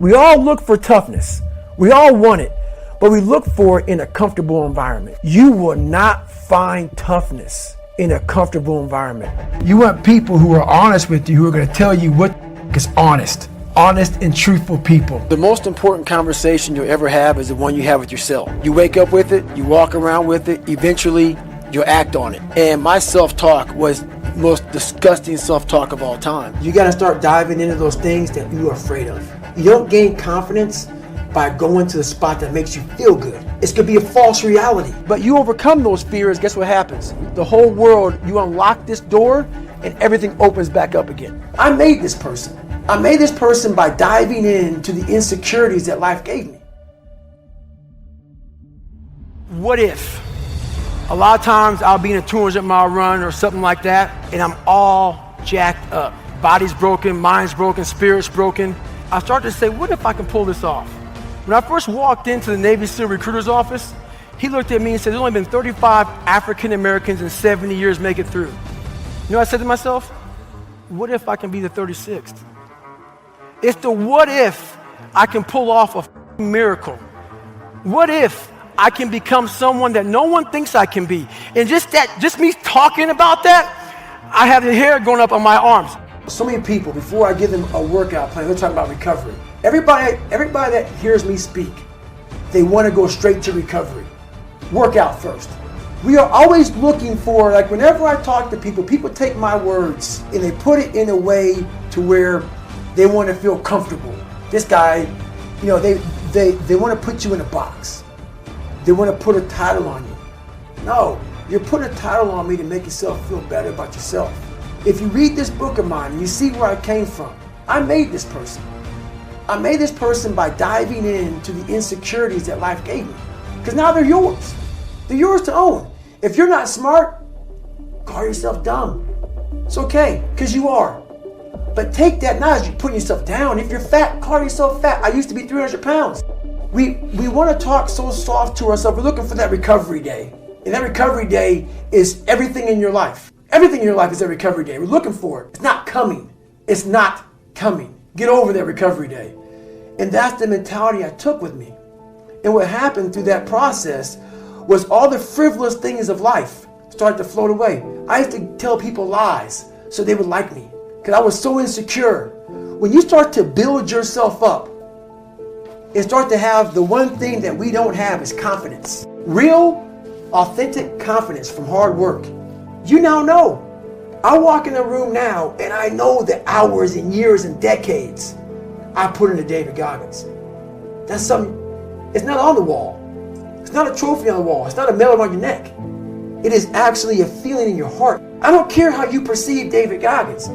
We all look for toughness. We all want it, but we look for it in a comfortable environment. You will not find toughness in a comfortable environment. You want people who are honest with you, who are going to tell you what is honest. Honest and truthful people. The most important conversation you'll ever have is the one you have with yourself. You wake up with it, you walk around with it, eventually you'll act on it. And my self-talk was the most disgusting self-talk of all time. You got to start diving into those things that you are afraid of. You don't gain confidence by going to the spot that makes you feel good. It's going to be a false reality. But you overcome those fears, guess what happens? The whole world, you unlock this door and everything opens back up again. I made this person. I made this person by diving into the insecurities that life gave me. What if? A lot of times I'll be in a 200-mile run or something like that, and I'm all jacked up. Body's broken, mind's broken, spirit's broken. I start to say, what if I can pull this off? When I first walked into the Navy SEAL recruiter's office, he looked at me and said, there's only been 35 African Americans in 70 years make it through. You know what I said to myself? What if I can be the 36th? It's the what if I can pull off a miracle. What if I can become someone that no one thinks I can be? And just me talking about that, I have the hair going up on my arms. So many people, before I give them a workout plan, they're talking about recovery. Everybody that hears me speak, they want to go straight to recovery. Workout first. We are always looking for, like whenever I talk to people, people take my words and they put it in a way to where they want to feel comfortable. This guy, you know, they want to put you in a box. They want to put a title on you. No, you're putting a title on me to make yourself feel better about yourself. If you read this book of mine and you see where I came from, I made this person. I made this person by diving into the insecurities that life gave me. Because now they're yours. They're yours to own. If you're not smart, call yourself dumb. It's okay, because you are. But take that not as you're putting yourself down. If you're fat, call yourself fat. I used to be 300 pounds. We want to talk so soft to ourselves. We're looking for that recovery day. And that recovery day is everything in your life. Everything in your life is a recovery day. We're looking for it. It's not coming. It's not coming. Get over that recovery day. And that's the mentality I took with me. And what happened through that process was all the frivolous things of life started to float away. I used to tell people lies so they would like me, because I was so insecure. When you start to build yourself up and start to have the one thing that we don't have is confidence. Real, authentic confidence from hard work. You now know. I walk in a room now and I know the hours and years and decades I put into David Goggins. That's something, it's not on the wall. It's not a trophy on the wall. It's not a medal around your neck. It is actually a feeling in your heart. I don't care how you perceive David Goggins,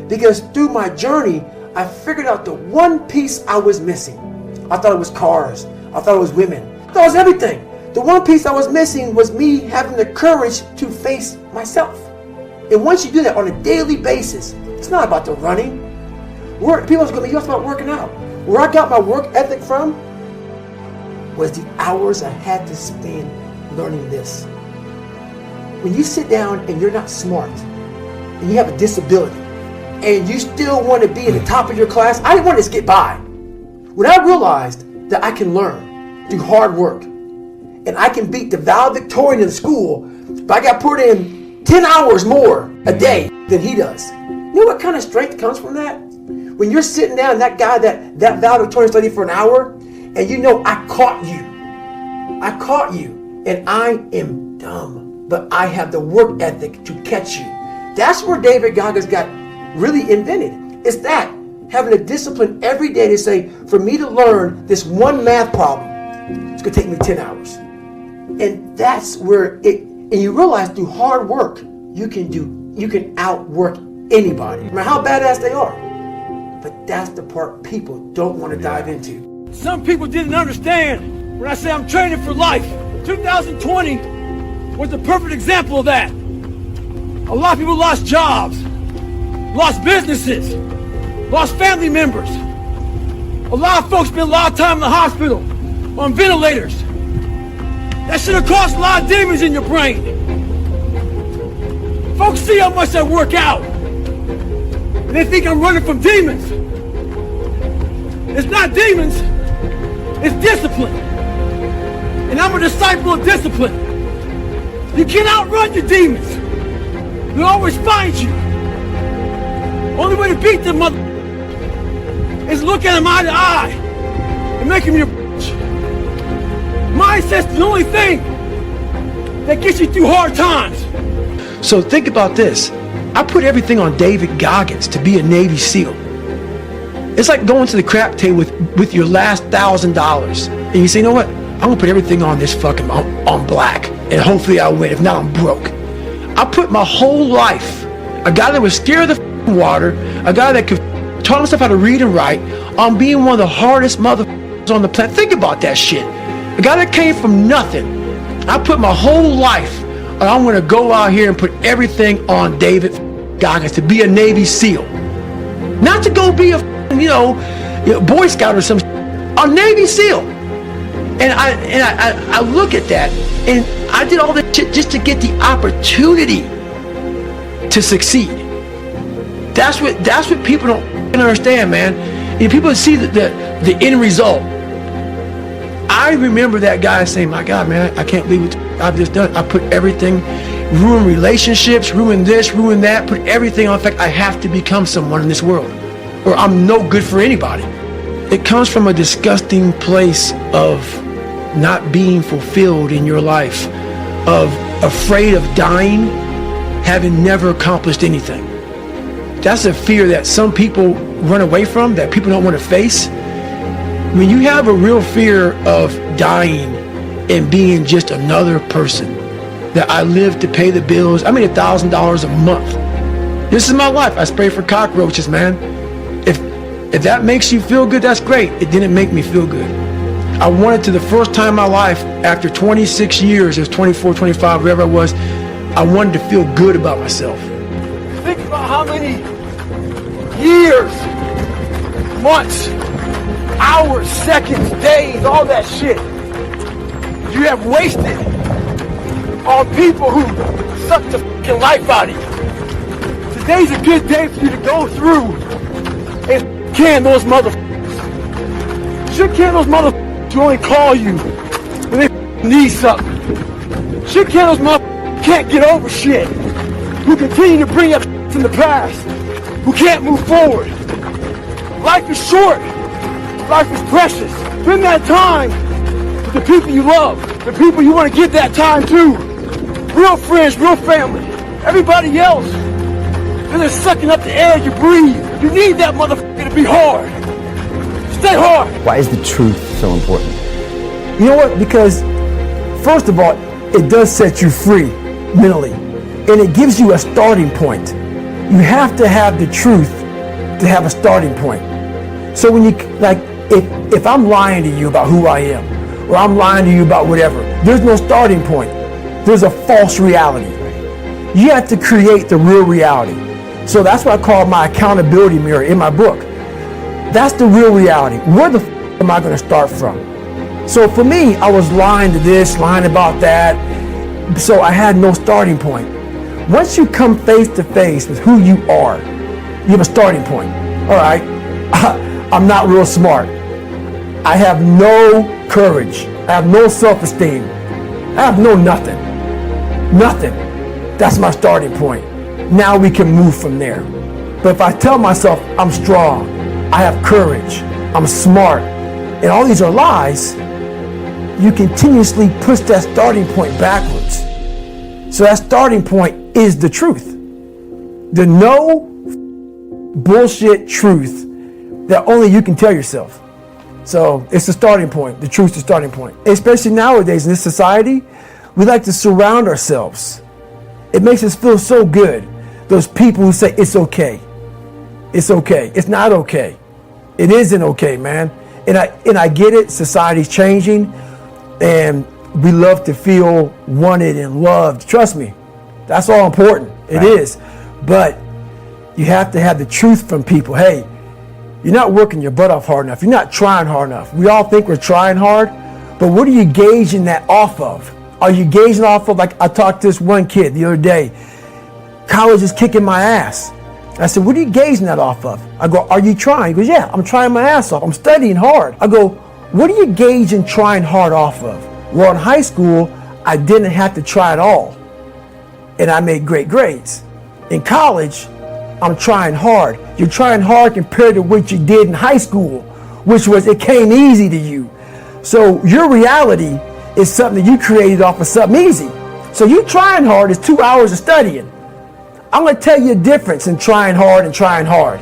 because through my journey, I figured out the one piece I was missing. I thought it was cars. I thought it was women. I thought it was everything. The one piece I was missing was me having the courage to face myself. And once you do that on a daily basis, it's not about the running. People are going to be, it's about working out. Where I got my work ethic from was the hours I had to spend learning this. When you sit down and you're not smart, and you have a disability, and you still want to be at the top of your class, I didn't want to just get by. When I realized that I can learn through hard work, and I can beat the valedictorian in school, but I got put in 10 hours more a day than he does. You know what kind of strength comes from that? When you're sitting down and that guy, that valedictorian studied for an hour, and you know I caught you, and I am dumb, but I have the work ethic to catch you. That's where David Goggins got really invented. It's that, having a discipline every day to say, for me to learn this one math problem, it's going to take me 10 hours. And that's where and you realize through hard work, you can outwork anybody, no matter how badass they are. But that's the part people don't want to dive into. Some people didn't understand when I say I'm training for life. 2020 was the perfect example of that. A lot of people lost jobs, lost businesses, lost family members. A lot of folks spent a lot of time in the hospital on ventilators. That should have caused a lot of damage in your brain. Folks see how much I work out, and they think I'm running from demons. It's not demons, it's discipline. And I'm a disciple of discipline. You can't outrun your demons. They'll always find you. Only way to beat them, mother, is look at them eye to eye and make them your bitch. Mindset's the only thing that gets you through hard times. So think about this. I put everything on David Goggins to be a Navy SEAL. It's like going to the crap table with your last $1,000. And you say, you know what? I'm gonna put everything on this fucking, on black. And hopefully I win. If not, I'm broke. I put my whole life, a guy that was scared of the water, a guy that could taught himself how to read and write, on being one of the hardest motherfuckers on the planet. Think about that shit. A guy that came from nothing. I put my whole life, and I'm gonna go out here and put everything on David Goggins to be a Navy SEAL. Not to go be a, Boy Scout or some, a Navy SEAL. And I look at that, and I did all this shit just to get the opportunity to succeed. That's what people don't understand, man. If people see the end result. I remember that guy saying, my God, man, I can't believe what I've just done. I put everything, ruin relationships, ruin this, ruin that, put everything on. In fact, I have to become someone in this world, or I'm no good for anybody. It comes from a disgusting place of not being fulfilled in your life, of afraid of dying, having never accomplished anything. That's a fear that some people run away from, that people don't want to face. When you have a real fear of dying and being just another person, that I live to pay the bills, I made $1,000 a month. This is my life. I spray for cockroaches, man. If that makes you feel good, that's great. It didn't make me feel good. I wanted to, the first time in my life, after 26 years, it was 24, 25, whatever it was, I wanted to feel good about myself. Think about how many years, months, hours, seconds, days, all that shit you have wasted on people who suck the fucking life out of you. Today's a good day for you to go through and can those motherfuckers. Shit can those motherfuckers who only call you when they need something. Shit can those motherfuckers who can't get over shit, who continue to bring up from the past, who can't move forward. Life is short. Life is precious. Spend that time with the people you love, the people you want to give that time to. Real friends, real family. Everybody else, they're just sucking up the air you breathe. You need that motherfucker to be hard. Stay hard. Why is the truth so important? You know what? Because, first of all, it does set you free mentally. And it gives you a starting point. You have to have the truth to have a starting point. So when you, like, if I'm lying to you about who I am, or I'm lying to you about whatever, there's no starting point. There's a false reality. You have to create the real reality. So that's what I call my accountability mirror in my book. That's the real reality. Where the f am I going to start from? So for me, I was lying to this, lying about that. So I had no starting point. Once you come face to face with who you are, you have a starting point. All right, I'm not real smart. I have no courage. I have no self-esteem. I have no nothing. Nothing. That's my starting point. Now we can move from there. But if I tell myself I'm strong, I have courage, I'm smart, and all these are lies, you continuously push that starting point backwards. So that starting point is the truth. The no bullshit truth that only you can tell yourself. So it's the starting point. The truth's the starting point. Especially nowadays in this society, we like to surround ourselves. It makes us feel so good. Those people who say it's okay. It's okay. It's not okay. It isn't okay, man. And I get it. Society's changing, and we love to feel wanted and loved. Trust me, that's all important. It is. But you have to have the truth from people. Hey, you're not working your butt off hard enough. You're not trying hard enough. We all think we're trying hard, but what are you gauging that off of? Are you gauging off of, like I talked to this one kid the other day, college is kicking my ass. I said, what are you gauging that off of? I go, are you trying? He goes, yeah, I'm trying my ass off. I'm studying hard. I go, what are you gauging trying hard off of? Well, in high school, I didn't have to try at all. And I made great grades. In college, I'm trying hard. You're trying hard compared to what you did in high school, which was it came easy to you. So your reality is something that you created off of something easy. So you trying hard is 2 hours of studying. I'm going to tell you a difference in trying hard and trying hard.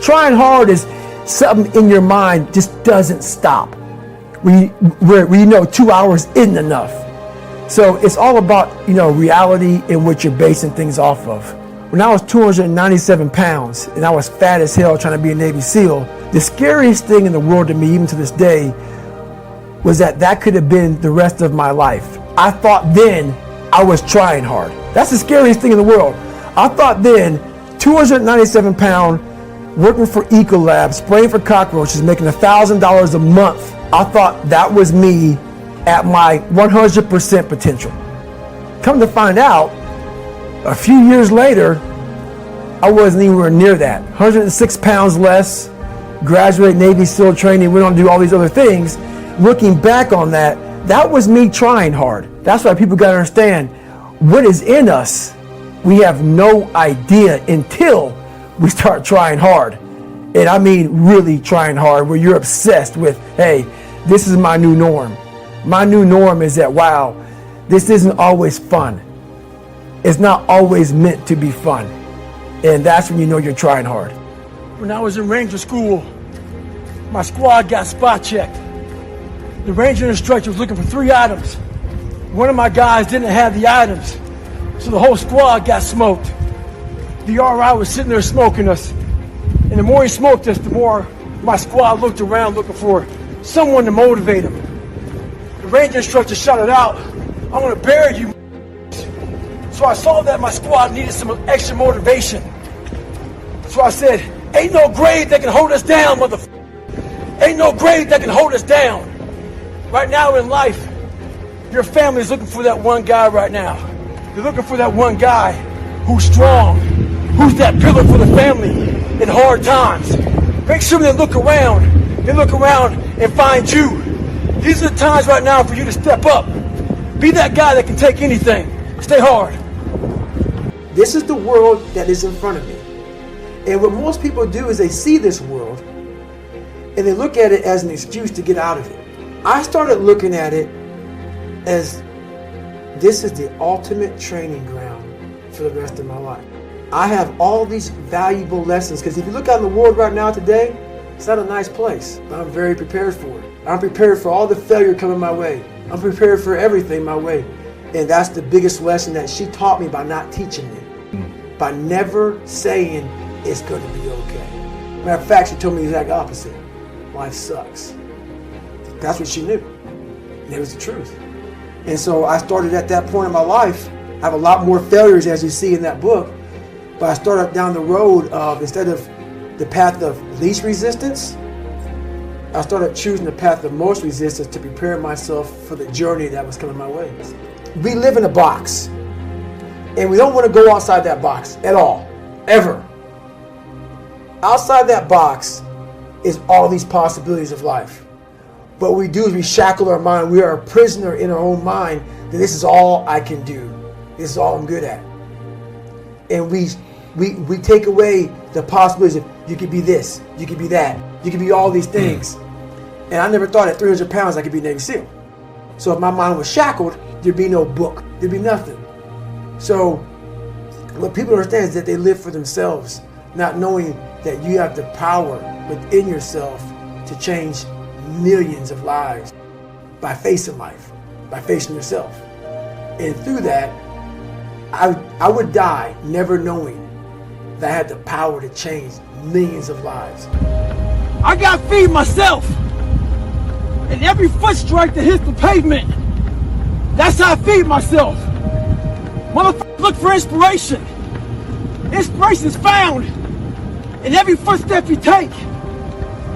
Trying hard is something in your mind just doesn't stop. Where you know 2 hours isn't enough. So it's all about, reality and what you're basing things off of. When I was 297 pounds and I was fat as hell trying to be a Navy SEAL, the scariest thing in the world to me, even to this day, was that could have been the rest of my life. I thought then I was trying hard. That's the scariest thing in the world. I thought then, 297 pound, working for Ecolab, spraying for cockroaches, making $1,000 a month. I thought that was me at my 100% potential. Come to find out, a few years later, I wasn't anywhere near that. 106 pounds less, graduated Navy SEAL training, went on to do all these other things. Looking back on that, that was me trying hard. That's why people got to understand what is in us. We have no idea until we start trying hard. And I mean really trying hard, where you're obsessed with, hey, this is my new norm. My new norm is that, wow, this isn't always fun. It's not always meant to be fun. And that's when you know you're trying hard. When I was in Ranger School, my squad got spot checked. The Ranger instructor was looking for 3 items. One of my guys didn't have the items, so the whole squad got smoked. The RI was sitting there smoking us. And the more he smoked us, the more my squad looked around looking for someone to motivate him. The Ranger instructor shouted out, "I'm gonna bury you." So I saw that my squad needed some extra motivation. So I said, ain't no grave that can hold us down, motherfucker. Ain't no grave that can hold us down. Right now in life, your family is looking for that one guy right now. They're looking for that one guy who's strong, who's that pillar for the family in hard times. Make sure they look around and find you. These are the times right now for you to step up. Be that guy that can take anything. Stay hard. This is the world that is in front of me. And what most people do is they see this world and they look at it as an excuse to get out of it. I started looking at it as this is the ultimate training ground for the rest of my life. I have all these valuable lessons, because if you look out in the world right now today, it's not a nice place, but I'm very prepared for it. I'm prepared for all the failure coming my way. I'm prepared for everything my way. And that's the biggest lesson that she taught me by not teaching me. By never saying it's going to be okay. Matter of fact, she told me the exact opposite. Life sucks. That's what she knew. And it was the truth. And so I started at that point in my life. I have a lot more failures, as you see in that book. But I started down the road of, instead of the path of least resistance, I started choosing the path of most resistance to prepare myself for the journey that was coming my way. We live in a box. And we don't want to go outside that box at all, ever. Outside that box is all these possibilities of life. What we do is we shackle our mind. We are a prisoner in our own mind that this is all I can do. This is all I'm good at. And we take away the possibilities of you could be this, you could be that, you could be all these things. And I never thought at 300 pounds I could be a Navy SEAL. So if my mind was shackled, there'd be no book, there'd be nothing. So what people don't understand is that they live for themselves, not knowing that you have the power within yourself to change millions of lives by facing life, by facing yourself. And through that, I would die never knowing that I had the power to change millions of lives. I got to feed myself. And every foot strike that hits the pavement, that's how I feed myself. Motherfuckers look for inspiration. Inspiration is found in every footstep you take,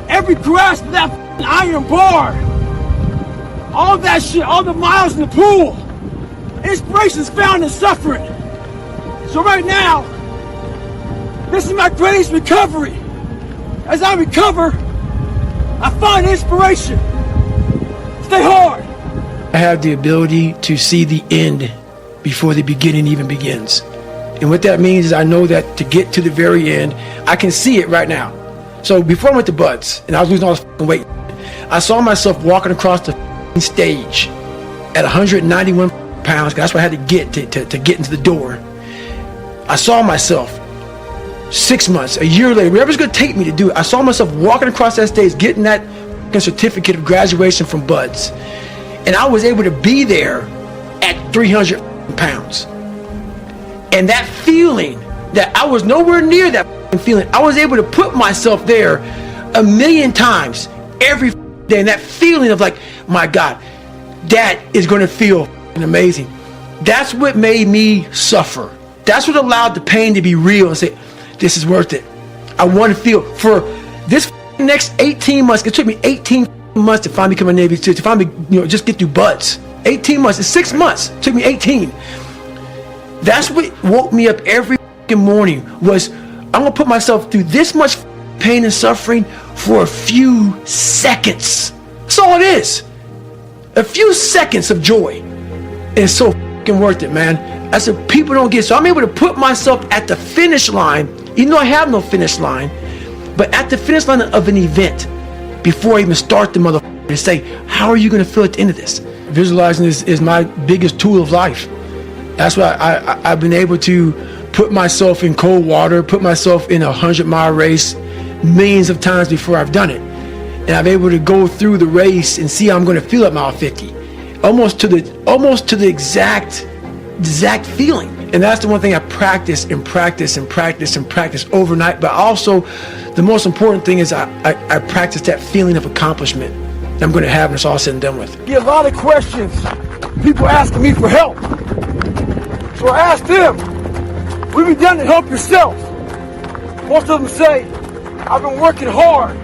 every grasp of that iron bar, all that shit, all the miles in the pool. Inspiration is found in suffering. So right now, This is my greatest recovery. As I recover, I find inspiration. Stay hard. I have the ability to see the end before the beginning even begins. And what that means is I know that to get to the very end, I can see it right now. So before I went to Buds and I was losing all this fucking weight, I saw myself walking across the stage at 191 pounds, because that's what I had to get to get into the door. I saw myself 6 months, a year later, whatever's gonna take me to do it, I saw myself walking across that stage, getting that certificate of graduation from Buds. And I was able to be there at 300 pounds. And that feeling, that I was nowhere near that feeling, I was able to put myself there 1,000,000 times every day. And that feeling of like, my God, that is going to feel amazing. That's what made me suffer. That's what allowed the pain to be real and say, this is worth it. I want to feel for this next 18 months. It took me 18 months to finally become a Navy SEAL, to finally, just get through Buds. 18 months, it's 6 months. It took me 18. That's what woke me up every morning, was I'm gonna put myself through this much pain and suffering for a few seconds. That's all it is. A few seconds of joy. And it's so worth it, man. That's what people don't get. So I'm able to put myself at the finish line, even though I have no finish line, but at the finish line of an event before I even start the motherfucker, and say, how are you gonna feel at the end of this? Visualizing is my biggest tool of life. That's why I've been able to put myself in cold water, put myself in a 100-mile race millions of times before I've done it. And I'm able to go through the race and see how I'm gonna feel at mile 50. Almost to the exact feeling. And that's the one thing I practice and practice and practice and practice overnight. But also, the most important thing is I practice that feeling of accomplishment that I'm gonna have when it's all said and done with. I get a lot of questions. People asking me for help. So I asked them, what have you done to help yourself? Most of them say, I've been working hard.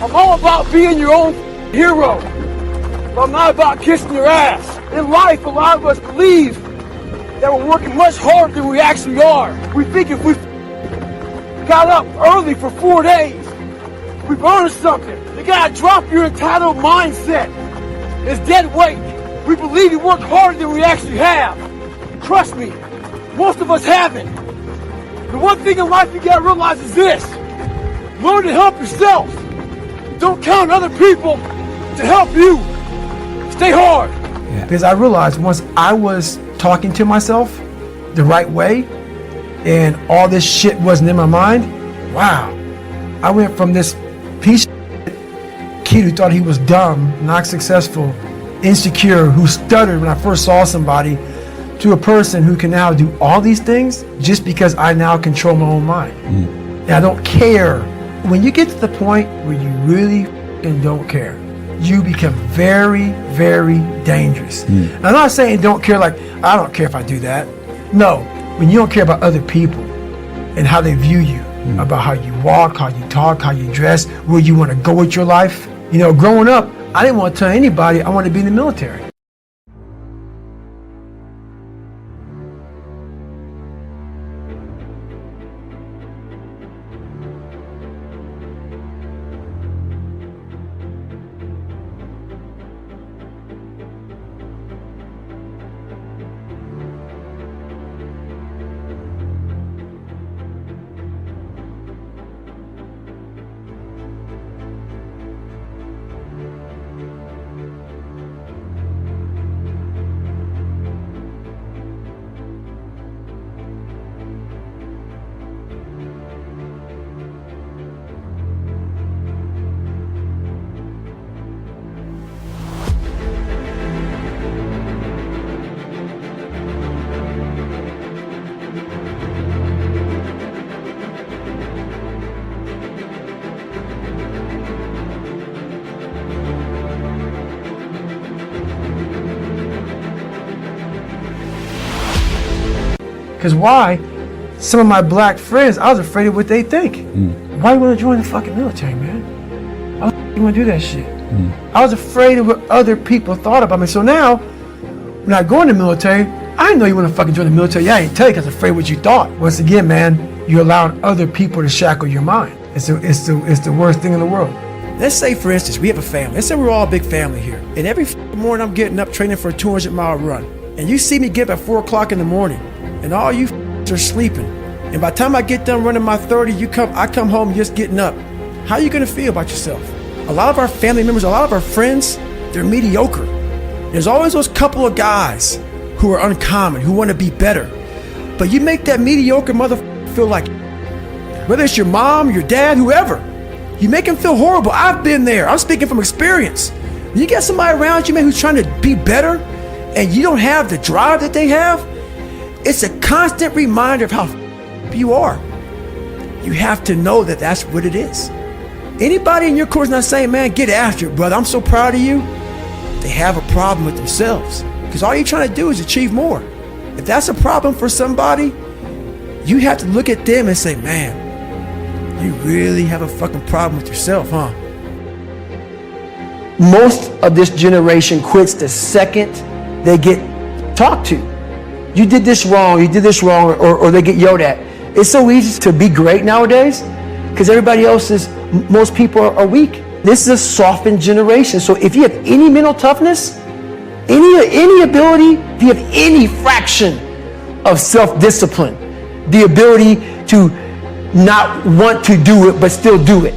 I'm all about being your own hero. But I'm not about kissing your ass. In life, a lot of us believe that we're working much harder than we actually are. We think if we got up early for 4 days, we've earned something. You gotta drop your entitled mindset. It's dead weight. We believe we work harder than we actually have. Trust me, most of us haven't. The one thing in life you gotta realize is this: learn to help yourself. Don't count on other people to help you. Stay hard. Yeah. Because I realized once I was talking to myself the right way and all this shit wasn't in my mind, wow. I went from this piece of kid who thought he was dumb, not successful, insecure, who stuttered when I first saw somebody, to a person who can now do all these things just because I now control my own mind. And I don't care. When you get to the point where you really don't care, you become very, very dangerous. I'm not saying don't care like, I don't care if I do that. No, when you don't care about other people and how they view you, about how you walk, how you talk, how you dress, where you want to go with your life. Growing up, I didn't want to tell anybody I wanted to be in the military. Because why? Some of my black friends, I was afraid of what they think. Why you want to join the fucking military, man? Why you want to do that shit? I was afraid of what other people thought about me. So now, when I go in the military, I didn't know you want to fucking join the military. Yeah, I didn't tell you because I was afraid of what you thought. Once again, man, you're allowing other people to shackle your mind. It's the worst thing in the world. Let's say, for instance, we have a family. Let's say we're all a big family here. And every morning I'm getting up training for a 200-mile run. And you see me get up at 4 o'clock in the morning, and all you are sleeping. And by the time I get done running my 30, I come home just getting up. How are you gonna feel about yourself? A lot of our family members, a lot of our friends, they're mediocre. There's always those couple of guys who are uncommon, who wanna be better. But you make that mediocre motherfucker feel like, whether it's your mom, your dad, whoever, you make them feel horrible. I've been there. I'm speaking from experience. When you get somebody around you, man, who's trying to be better, and you don't have the drive that they have, it's a constant reminder of how you are. You have to know that that's what it is. Anybody in your course not saying, man, get after it, brother, I'm so proud of you, they have a problem with themselves. Because all you're trying to do is achieve more. If that's a problem for somebody, you have to look at them and say, man, you really have a fucking problem with yourself, huh? Most of this generation quits the second they get talked to. You did this wrong, or they get yelled at. It's so easy to be great nowadays because everybody else most people are weak. This is a softened generation. So if you have any mental toughness, any ability, if you have any fraction of self-discipline, the ability to not want to do it but still do it,